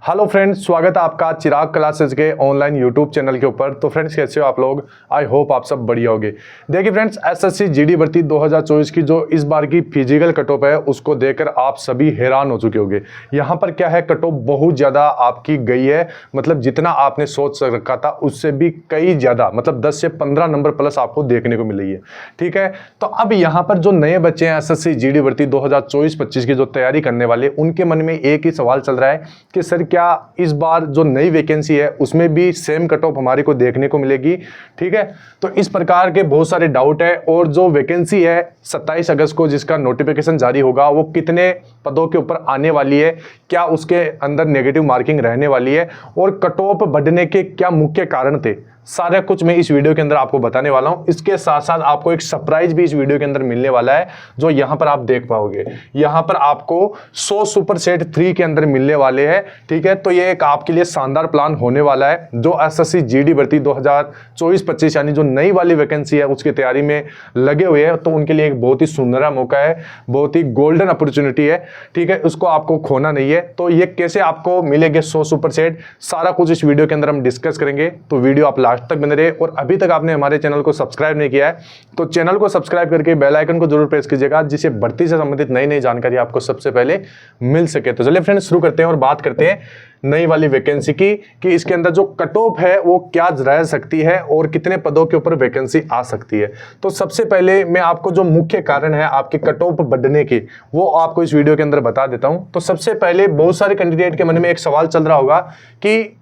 Hello friends, स्वागत है आपका चिराग क्लासेस के ऑनलाइन यूट्यूब चैनल के ऊपर। तो फ्रेंड्स, कैसे हो आप लोग? आई होप आप सब बढ़िया होगे। देखिए फ्रेंड्स, एसएससी जीडी भर्ती 2024 की जो इस बार की फिजिकल कट ऑफ है उसको देखकर आप सभी हैरान हो चुके होंगे। यहाँ पर क्या है, कट ऑफ बहुत ज़्यादा आपकी गई है। मतलब जितना आपने सोच रखा था उससे भी कई ज़्यादा, मतलब 10 से 15 नंबर प्लस आपको देखने को मिल रही है। ठीक है, तो अब यहाँ पर जो नए बच्चे हैं एसएससी जीडी भर्ती 2024-25 की जो तैयारी करने वाले, उनके मन में एक ही सवाल चल रहा है कि सर क्या इस बार जो नई वैकेंसी है उसमें भी सेम कट ऑफ हमारे को देखने को मिलेगी। ठीक है, तो इस प्रकार के बहुत सारे डाउट है। और जो वैकेंसी है 27 अगस्त को जिसका नोटिफिकेशन जारी होगा, वो कितने पदों के ऊपर आने वाली है, क्या उसके अंदर नेगेटिव मार्किंग रहने वाली है, और कट ऑफ बढ़ने के क्या मुख्य कारण थे, सारा कुछ मैं इस वीडियो के अंदर आपको बताने वाला हूं। इसके साथ साथ आपको एक सरप्राइज भी इस वीडियो के अंदर मिलने वाला है, जो यहां पर आप देख पाओगे। यहां पर आपको 100 सुपर सेट 3 के अंदर मिलने वाले हैं। ठीक है, तो ये एक आपके लिए शानदार प्लान होने वाला है। जो एसएससी जीडी भर्ती 2024-25 यानी जो नई वाली वैकेंसी है उसकी तैयारी में लगे हुए हैं, तो उनके लिए एक बहुत ही सुनहरा मौका है, बहुत ही गोल्डन अपॉर्चुनिटी है। ठीक है, उसको आपको खोना नहीं है। तो ये कैसे आपको मिलेंगे 100 सुपर सेट, सारा कुछ इस वीडियो के अंदर हम डिस्कस करेंगे। तो वीडियो आप लास्ट तक बने रहे। और अभी तक आपने हमारे चैनल को सब्सक्राइब नहीं किया है तो चैनल को सब्सक्राइब करके बेल आइकन को जरूर प्रेस कीजिएगा, जिससे भर्ती से संबंधित नई नई जानकारी आपको सबसे पहले मिल सके। तो चलिए फ्रेंड्स, शुरू करते हैं और बात करते हैं नई वाली वैकेंसी की, कि इसके अंदर जो कट ऑफ है वो क्या रह सकती है और कितने पदों के ऊपर वैकेंसी आ सकती है। तो सबसे पहले मैं आपको जो मुख्य कारण है आपके कट ऑफ बढ़ने के, वो आपको इस वीडियो के अंदर बता देता हूं। तो सबसे पहले बहुत सारे कैंडिडेट के मन में एक सवाल चल रहा होगा कि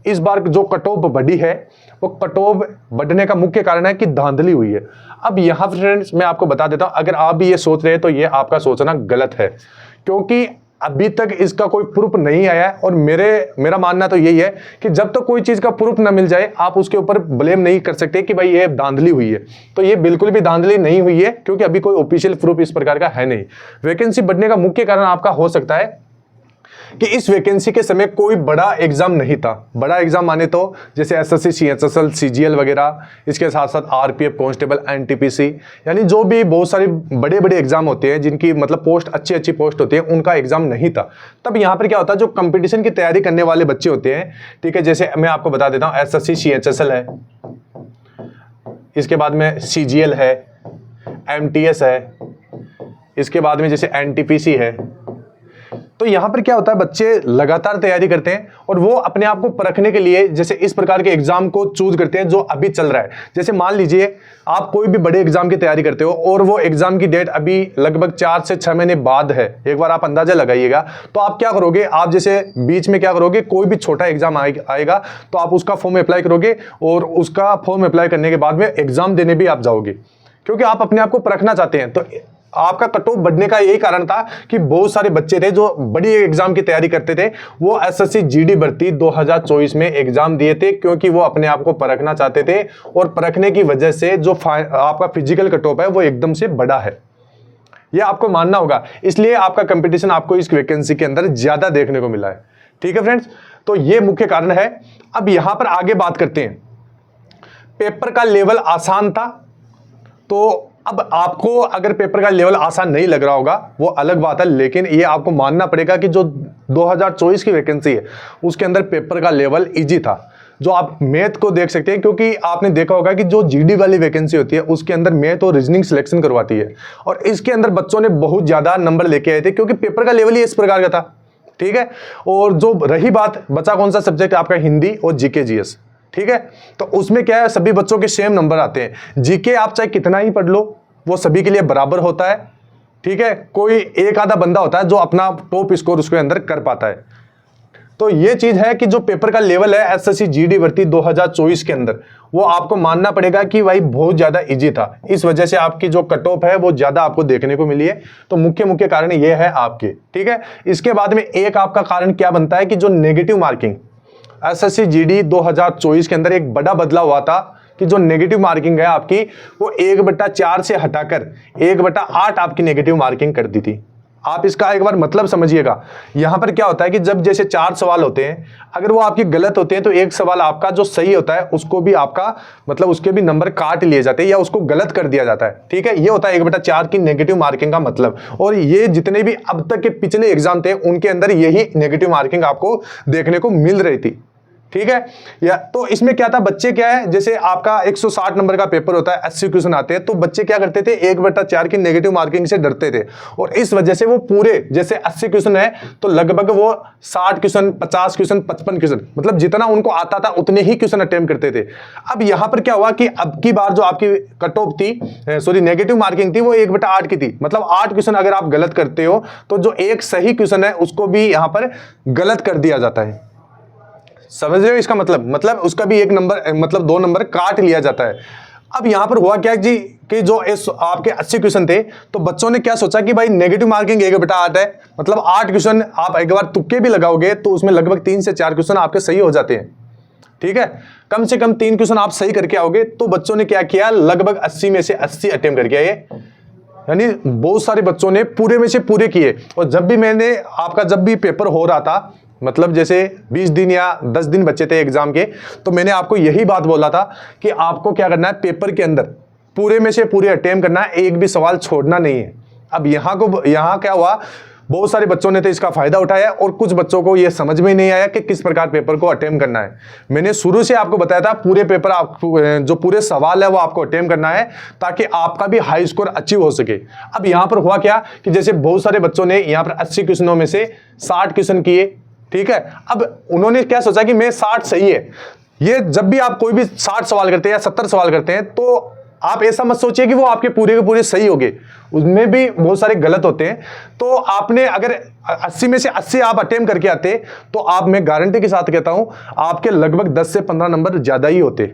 इस बार जो कट ऑफ बढ़ी है, वो कट ऑफ बढ़ने का मुख्य कारण है कि धांधली हुई है। अब यहां फ्रेंड्स मैं आपको बता देता हूं, अगर आप भी ये सोच रहे हैं तो ये आपका सोचना गलत है, क्योंकि अभी तक इसका कोई प्रूफ नहीं आया है। और मेरा मानना तो यही है कि जब तक कोई चीज का प्रूफ ना मिल जाए, आप उसके ऊपर ब्लेम नहीं कर सकते कि भाई ये धांधली हुई है। तो ये बिल्कुल भी धांधली नहीं हुई है, क्योंकि अभी कोई ऑफिशियल प्रूफ इस प्रकार का है नहीं। वैकेंसी बढ़ने का मुख्य कारण आपका हो सकता है कि इस वैकेंसी के समय कोई बड़ा एग्जाम नहीं था। बड़ा एग्जाम माने तो जैसे एसएससी, सीएचएसएल, सीजीएल वगैरह, इसके साथ साथ आरपीएफ कांस्टेबल, एनटीपीसी, यानी जो भी बहुत सारे बड़े बड़े एग्जाम होते हैं जिनकी मतलब पोस्ट अच्छी पोस्ट होती है, उनका एग्जाम नहीं था। तब यहाँ पर क्या होता है, जो कंपटीशन की तैयारी करने वाले बच्चे होते हैं, ठीक है, जैसे मैं आपको बता देता हूँ, एसएससी, सीएचएसएल है, इसके बाद में सीजीएल है, एमटीएस है, इसके बाद में जैसे एनटीपीसी है। तो यहां पर क्या होता है, बच्चे लगातार तैयारी करते हैं और वो अपने आप को परखने के लिए जैसे इस प्रकार के एग्जाम को चूज करते हैं जो अभी चल रहा है। जैसे मान लीजिए आप कोई भी बड़े एग्जाम की तैयारी करते हो और वो एग्जाम की डेट अभी लगभग 4 से 6 महीने बाद है, एक बार आप अंदाजा लगाइएगा। तो आप क्या करोगे, आप जैसे बीच में क्या करोगे, कोई भी छोटा एग्जाम आएगा तो आप उसका फॉर्म अप्लाई करोगे, और उसका फॉर्म अप्लाई करने के बाद में एग्जाम देने भी आप जाओगे, क्योंकि आप अपने आप को परखना चाहते हैं। तो आपका कट ऑफ बढ़ने का यही कारण था कि बहुत सारे बच्चे थे जो बड़ी एग्जाम की तैयारी करते थे, वो एसएससी जीडी भर्ती 2024 में एग्जाम दिए थे, क्योंकि वो अपने आप को परखना चाहते थे। और परखने की वजह से जो आपका फिजिकल कट ऑफ है वो एकदम से बड़ा है, ये आपको मानना होगा। इसलिए आपका कंपटीशन आपको इस वैकेंसी के अंदर ज्यादा देखने को मिला है। ठीक है फ्रेंड्स, तो ये मुख्य कारण है। अब यहां पर आगे बात करते हैं, पेपर का लेवल आसान था। तो अब आपको अगर पेपर का लेवल आसान नहीं लग रहा होगा वो अलग बात है, लेकिन ये आपको मानना पड़ेगा कि जो 2024 की वैकेंसी है उसके अंदर पेपर का लेवल इजी था। जो आप मैथ को देख सकते हैं, क्योंकि आपने देखा होगा कि जो जीडी वाली वैकेंसी होती है उसके अंदर मैथ और रीजनिंग सिलेक्शन करवाती है, और इसके अंदर बच्चों ने बहुत ज्यादा नंबर लेके आए थे, क्योंकि पेपर का लेवल ही इस प्रकार का था। ठीक है, और जो रही बात, बचा कौन सा सब्जेक्ट आपका, हिंदी और जीके जीएस। ठीक है, तो उसमें क्या है, सभी बच्चों के सेम नंबर आते हैं। जीके आप चाहे कितना ही पढ़ लो वो सभी के लिए बराबर होता है। ठीक है, कोई एक आधा बंदा होता है जो अपना टॉप स्कोर उसके अंदर कर पाता है। तो ये चीज है कि जो पेपर का लेवल है एसएससी जीडी भर्ती 2024 के अंदर, वो आपको मानना पड़ेगा कि भाई बहुत ज्यादा इजी था। इस वजह से आपकी जो कट ऑफ है वो ज्यादा आपको देखने को मिली है। तो मुख्य कारण ये है आपके। ठीक है, इसके बाद में एक आपका कारण क्या बनता है कि जो नेगेटिव मार्किंग एसएससी जीडी 2024 के अंदर एक बड़ा बदलाव हुआ था, कि जो नेगेटिव मार्किंग है आपकी वो 1/4 से हटाकर 1/8 आपकी नेगेटिव मार्किंग कर दी थी। आप इसका एक बार मतलब समझिएगा। यहां पर क्या होता है कि जब जैसे 4 सवाल होते हैं, अगर वो आपके गलत होते हैं तो एक सवाल आपका जो सही होता है उसको भी आपका मतलब उसके भी नंबर काट लिए जाते हैं या उसको गलत कर दिया जाता है। ठीक है, ये होता है 1/4 की नेगेटिव मार्किंग का मतलब। और ये जितने भी अब तक के पिछले एग्जाम थे उनके अंदर यही नेगेटिव मार्किंग आपको देखने को मिल रही थी। ठीक है, या तो इसमें क्या था, बच्चे क्या है, जैसे आपका 160 नंबर का पेपर होता है, 80 क्वेश्चन आते हैं, तो बच्चे क्या करते थे, 1/4 की नेगेटिव मार्किंग से डरते थे और इस वजह से वो पूरे जैसे 80 क्वेश्चन है तो लगभग वो 60 क्वेश्चन, 50 क्वेश्चन, 55 क्वेश्चन, मतलब जितना उनको आता था उतने ही क्वेश्चन अटेम्प्ट करते थे। अब यहां पर क्या हुआ कि अब की बार जो आपकी कट ऑफ थी, सॉरी नेगेटिव मार्किंग थी, वो 1/8 की थी। मतलब 8 क्वेश्चन अगर आप गलत करते हो तो जो एक सही क्वेश्चन है उसको भी यहां पर गलत कर दिया जाता है। समझ रहे हो इसका मतलब उसका भी एक नंबर मतलब 2 नंबर काट लिया जाता है। अब यहां पर हुआ क्या जी कि जो आपके 80 क्वेश्चन थे तो बच्चों ने क्या सोचा कि भाई नेगेटिव मार्किंग 1/8 है, मतलब 8 क्वेश्चन आप एक बार तुक्के भी लगाओगे तो उसमें लगभग 3 से 4 क्वेश्चन आपके सही हो जाते हैं। ठीक है, कम से कम 3 क्वेश्चन आप सही करके आओगे। तो बच्चों ने क्या किया, लगभग 80 में से 80 अटेम्प्ट करके आए, यानी बहुत सारे बच्चों ने पूरे में से पूरे किए। और जब भी मैंने आपका जब भी पेपर हो रहा था, मतलब जैसे 20 दिन या 10 दिन बचे थे एग्जाम के, तो मैंने आपको यही बात बोला था कि आपको क्या करना है, पेपर के अंदर पूरे में से पूरे अटेम्प्ट करना है, एक भी सवाल छोड़ना नहीं है। अब यहाँ क्या हुआ, बहुत सारे बच्चों ने तो इसका फायदा उठाया और कुछ बच्चों को यह समझ में नहीं आया कि किस प्रकार पेपर को अटेम्प्ट करना है। मैंने शुरू से आपको बताया था पूरे पेपर जो पूरे सवाल है वो आपको अटेम्प्ट करना है ताकि आपका भी हाई स्कोर अचीव हो सके। अब यहां पर हुआ क्या कि जैसे बहुत सारे बच्चों ने यहां पर 80 क्वेश्चनों में से 60 क्वेश्चन किए। ठीक है, अब उन्होंने क्या सोचा कि मैं 60 सही है। ये जब भी आप कोई भी 60 सवाल करते हैं या 70 सवाल करते हैं तो आप ऐसा मत सोचिए कि वो आपके पूरे के पूरे सही होंगे, उसमें भी बहुत सारे गलत होते हैं। तो आपने अगर 80 में से 80 आप अटेम्प्ट करके आते तो आप, मैं गारंटी के साथ कहता हूं, आपके लगभग 10 से 15 नंबर ज्यादा ही होते।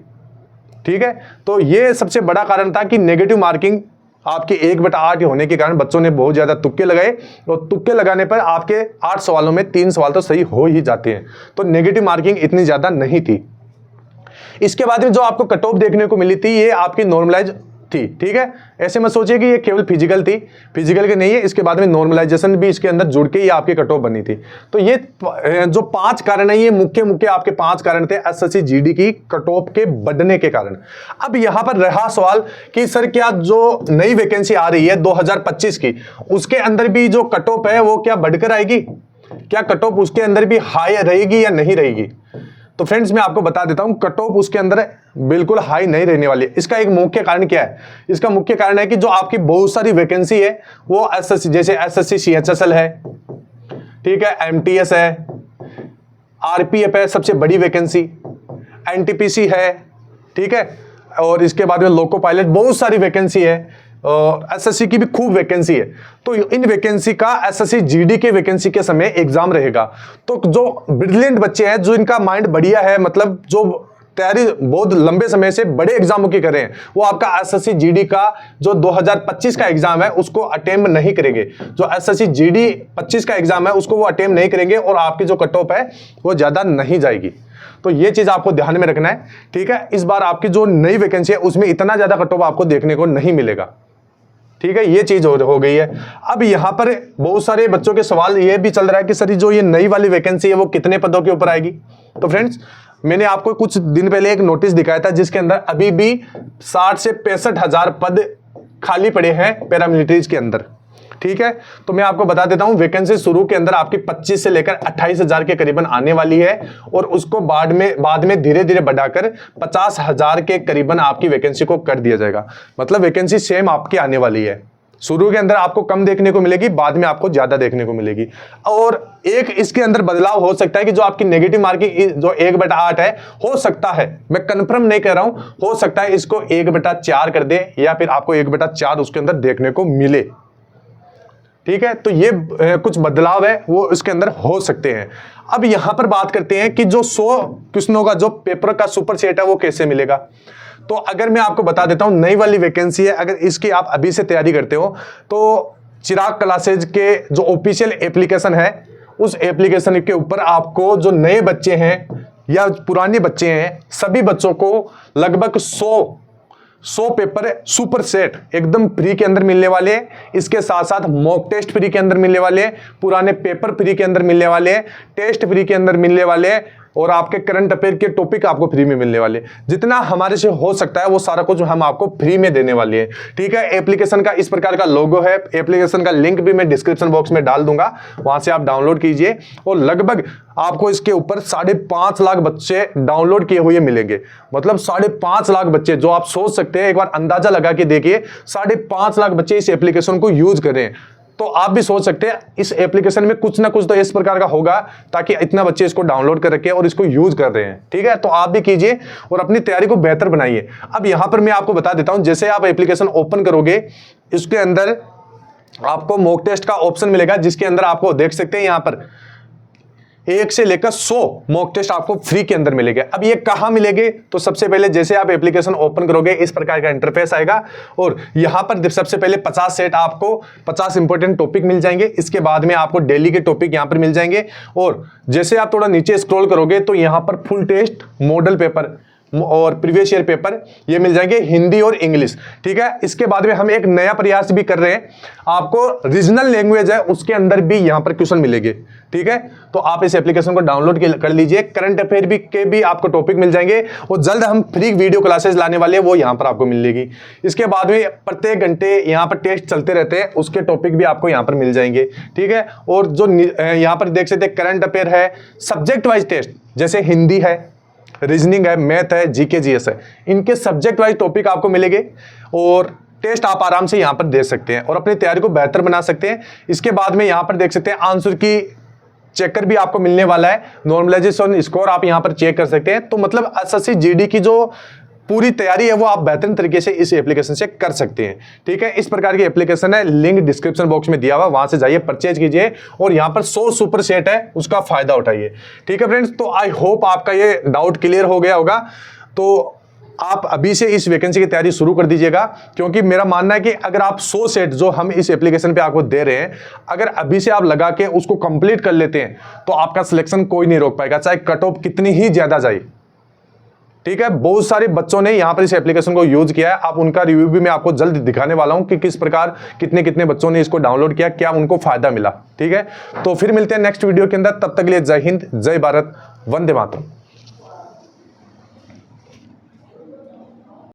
ठीक है, तो ये सबसे बड़ा कारण था कि नेगेटिव मार्किंग आपके 1/8 होने के कारण बच्चों ने बहुत ज्यादा तुक्के लगाए और तुक्के लगाने पर आपके 8 सवालों में 3 सवाल तो सही हो ही जाते हैं। तो नेगेटिव मार्किंग इतनी ज्यादा नहीं थी। इसके बाद में जो आपको कट ऑफ देखने को मिली थी ये आपकी नॉर्मलाइज थी। ठीक है, ऐसे मत सोचिए कि ये केवल फिजिकल थी, फिजिकल के नहीं है, इसके बाद में नॉर्मलाइजेशन भी इसके अंदर जुड़ के ये आपकी कट ऑफ बनी थी। तो ये जो 5 कारण है, ये मुख्य आपके 5 कारण थे एसएससी जीडी की कट ऑफ के बढ़ने के कारण। अब यहां पर रहा सवाल कि सर क्या जो नई वैकेंसी आ रही है 2025 की, उसके अंदर भी जो कट ऑफ है वो क्या बढ़कर आएगी, क्या कट ऑफ उसके अंदर भी हाई रहेगी या नहीं रहेगी? तो फ्रेंड्स मैं आपको बता देता हूं, कट ऑफ उसके अंदर बिल्कुल हाई नहीं रहने वाली है। इसका एक मुख्य कारण क्या है, इसका मुख्य कारण है कि जो आपकी बहुत सारी वैकेंसी है वो एसएससी, जैसे एसएससी सीएचएसएल है, ठीक है, एमटीएस है, आरपीएफ है सबसे बड़ी वैकेंसी, एनटीपीसी है, ठीक है, और इसके बाद में लोको पायलट, बहुत सारी वैकेंसी है और एसएससी की भी खूब वैकेंसी है। तो इन वैकेंसी का एसएससी जीडी के वैकेंसी के समय एग्जाम रहेगा। तो जो ब्रिलियंट बच्चे हैं, जो इनका माइंड बढ़िया है, मतलब जो तैयारी बहुत लंबे समय से बड़े एग्जामों की करें, वो आपका एसएससी जीडी का जो 2025 का एग्जाम है उसको अटेम्प्ट नहीं करेंगे। जो एसएससी जीडी 25 का एग्जाम है उसको वो अटेम्प्ट नहीं करेंगे और आपकी जो कट ऑफ है वो ज्यादा नहीं जाएगी। तो ये चीज आपको ध्यान में रखना है। ठीक है, इस बार आपकी जो नई वैकेंसी है उसमें इतना ज्यादा कट ऑफ आपको देखने को नहीं मिलेगा। ठीक है, ये चीज हो गई है। अब यहां पर बहुत सारे बच्चों के सवाल ये भी चल रहा है कि सर जो ये नई वाली वैकेंसी है वो कितने पदों के ऊपर आएगी? तो फ्रेंड्स मैंने आपको कुछ दिन पहले एक नोटिस दिखाया था जिसके अंदर अभी भी 60 से 65 हजार पद खाली पड़े हैं पैरामिलिट्रीज के अंदर। ठीक है, तो मैं आपको बता देता हूं वैकेंसी शुरू के अंदर आपकी 25 से लेकर 28 हजार के करीबन आने वाली है और उसको बाद में धीरे धीरे बढ़ाकर 50 हजार के करीबन आपकी वैकेंसी को कर दिया जाएगा। मतलब वैकेंसी सेम आपकी आने वाली है। शुरू के अंदर आपको कम देखने को मिलेगी, बाद में आपको ज्यादा देखने को मिलेगी। और एक इसके अंदर बदलाव हो सकता है कि जो आपकी नेगेटिव मार्किंग जो 1/8 है, हो सकता है, मैं कंफर्म नहीं कह रहा हूं, हो सकता है इसको 1/4 कर दे या फिर आपको 1/4 उसके अंदर देखने को मिले। ठीक है, तो ये कुछ बदलाव है वो इसके अंदर हो सकते हैं। अब यहां पर बात करते हैं कि जो 100 क्वेश्चनों का जो पेपर का सुपर सेट है वो कैसे मिलेगा। तो अगर मैं आपको बता देता हूं नई वाली वैकेंसी है, अगर इसकी आप अभी से तैयारी करते हो तो चिराग क्लासेज के जो ऑफिशियल एप्लीकेशन है उस एप्लीकेशन के ऊपर आपको जो नए बच्चे हैं या पुराने बच्चे हैं सभी बच्चों को लगभग 100 100 पेपर सुपर सेट एकदम फ्री के अंदर मिलने वाले हैं। इसके साथ साथ मॉक टेस्ट फ्री के अंदर मिलने वाले हैं, पुराने पेपर फ्री के अंदर मिलने वाले हैं, टेस्ट फ्री के अंदर मिलने वाले हैं और आपके करंट अफेयर के टॉपिक आपको फ्री में मिलने वाले। जितना हमारे से हो सकता है वो सारा कुछ हम आपको फ्री में देने वाले हैं। ठीक है, एप्लीकेशन का इस प्रकार का लोगो है। एप्लीकेशन का लिंक भी मैं डिस्क्रिप्शन बॉक्स में डाल दूंगा, वहां से आप डाउनलोड कीजिए। और लगभग आपको इसके ऊपर 5.5 लाख बच्चे डाउनलोड किए हुए मिलेंगे। मतलब 5.5 लाख बच्चे, जो आप सोच सकते हैं, एक बार अंदाजा लगा के देखिए, 5.5 लाख बच्चे इस एप्लीकेशन को यूज कर रहे हैं। तो आप भी सोच सकते हैं इस एप्लीकेशन में कुछ ना कुछ तो इस प्रकार का होगा ताकि इतना बच्चे इसको डाउनलोड कर रखे और इसको यूज कर रहे हैं। ठीक है, तो आप भी कीजिए और अपनी तैयारी को बेहतर बनाइए। अब यहां पर मैं आपको बता देता हूं, जैसे आप एप्लीकेशन ओपन करोगे, इसके अंदर आपको मॉक टेस्ट का ऑप्शन मिलेगा, जिसके अंदर आपको देख सकते हैं यहां पर 1 से लेकर 100 मॉक टेस्ट आपको फ्री के अंदर मिलेंगे। अब ये कहां मिलेंगे? तो सबसे पहले जैसे आप एप्लीकेशन ओपन करोगे, इस प्रकार का इंटरफेस आएगा और यहां पर सबसे पहले 50 सेट आपको 50 इंपॉर्टेंट टॉपिक मिल जाएंगे। इसके बाद में आपको डेली के टॉपिक यहां पर मिल जाएंगे और जैसे आप थोड़ा नीचे स्क्रॉल करोगे तो यहां पर फुल टेस्ट, मॉडल पेपर और प्रीवियस ईयर पेपर ये मिल जाएंगे, हिंदी और इंग्लिश। ठीक है, इसके बाद में हम एक नया प्रयास भी कर रहे हैं, आपको रीजनल लैंग्वेज है उसके अंदर भी यहां पर क्वेश्चन मिलेंगे। ठीक है, तो आप इस एप्लीकेशन को डाउनलोड कर लीजिए। करंट अफेयर के भी आपको टॉपिक मिल जाएंगे और जल्द हम फ्री वीडियो क्लासेस लाने वाले हैं, वो यहां पर आपको मिलेगी। इसके बाद में प्रत्येक घंटे यहां पर टेस्ट चलते रहते हैं, उसके टॉपिक भी आपको यहां पर मिल जाएंगे। ठीक है, और जो यहां पर देख सकते हैं करंट अफेयर है, सब्जेक्ट वाइज टेस्ट जैसे हिंदी है, रीजनिंग है, मैथ है, जीके जीएस है, इनके सब्जेक्ट वाइज टॉपिक आपको मिलेंगे और टेस्ट आप आराम से यहां पर दे सकते हैं और अपनी तैयारी को बेहतर बना सकते हैं। इसके बाद में यहां पर देख सकते हैं आंसर की चेकर भी आपको मिलने वाला है, नॉर्मलाइजेशन स्कोर आप यहां पर चेक कर सकते हैं। तो मतलब एसएससी जीडी की जो पूरी तैयारी है वो आप बेहतरीन तरीके से इस एप्लीकेशन से कर सकते हैं। ठीक है, इस प्रकार की एप्लीकेशन है, लिंक डिस्क्रिप्शन बॉक्स में दिया हुआ, वहां से जाइए, परचेज कीजिए और यहां पर 100 सुपर सेट है उसका फायदा उठाइए। ठीक है फ्रेंड्स, तो आई होप आपका ये डाउट क्लियर हो गया होगा। तो आप अभी से इस वैकेंसी की तैयारी शुरू कर दीजिएगा, क्योंकि मेरा मानना है कि अगर आप 100 सेट जो हम इस एप्लीकेशन पे आपको दे रहे हैं, अगर अभी से आप लगा के उसको कंप्लीट कर लेते हैं तो आपका सिलेक्शन कोई नहीं रोक पाएगा, चाहे कट ऑफ कितनी ही ज्यादा जाए। ठीक है, बहुत सारे बच्चों ने यहां पर इस एप्लीकेशन को यूज किया है, आप उनका रिव्यू भी मैं आपको जल्द दिखाने वाला हूं कि किस प्रकार कितने कितने बच्चों ने इसको डाउनलोड किया, क्या उनको फायदा मिला। ठीक है, तो फिर मिलते हैं नेक्स्ट वीडियो के अंदर, तब तक के लिए जय हिंद, जय भारत, वंदे मातरम।